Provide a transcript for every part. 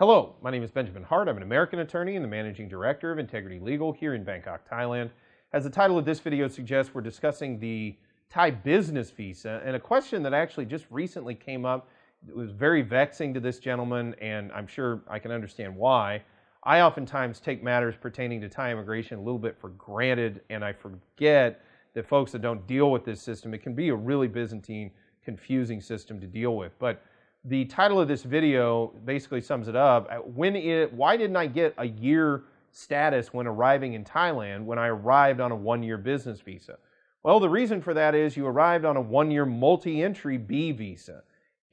Hello, my name is Benjamin Hart. I'm an American attorney and the managing director of Integrity Legal here in Bangkok, Thailand. As the title of this video suggests, we're discussing the Thai business visa and a question that actually just recently came up. It was very vexing to this gentleman, and I'm sure I can understand why. I oftentimes take matters pertaining to Thai immigration a little bit for granted, and I forget that folks that don't deal with this system, it can be a really Byzantine, confusing system to deal with. But the title of this video basically sums it up. Why didn't I get a year status when arriving in Thailand when I arrived on a one-year business visa? Well, the reason for that is you arrived on a one-year multi-entry B visa.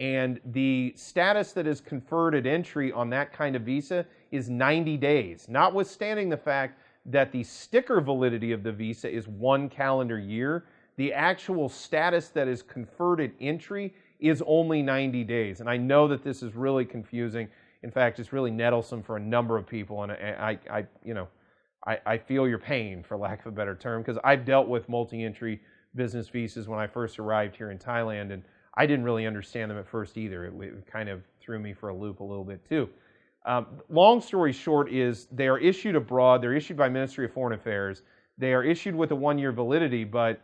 And the status that is conferred at entry on that kind of visa is 90 days, notwithstanding the fact that the sticker validity of the visa is 1 calendar year. The actual status that is conferred at entry is only 90 days. And I know that this is really confusing. In fact, it's really nettlesome for a number of people. And I feel your pain, for lack of a better term, because I've dealt with multi-entry business visas when I first arrived here in Thailand, and I didn't really understand them at first either. It kind of threw me for a loop a little bit too. Long story short is they are issued abroad. They're issued by Ministry of Foreign Affairs. They are issued with a one-year validity, but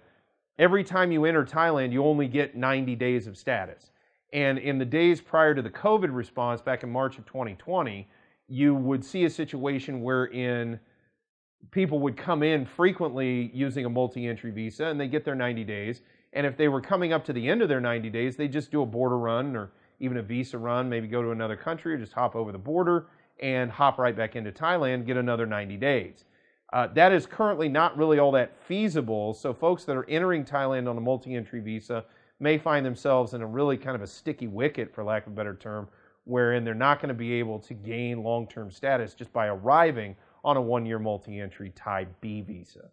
every time you enter Thailand, you only get 90 days of status. And in the days prior to the COVID response, back in March of 2020, you would see a situation wherein people would come in frequently using a multi-entry visa and they get their 90 days. And if they were coming up to the end of their 90 days, they just do a border run or even a visa run, maybe go to another country or just hop over the border and hop right back into Thailand, get another 90 days. That is currently not really all that feasible, so folks that are entering Thailand on a multi-entry visa may find themselves in a really kind of a sticky wicket, for lack of a better term, wherein they're not going to be able to gain long-term status just by arriving on a one-year multi-entry Thai B visa.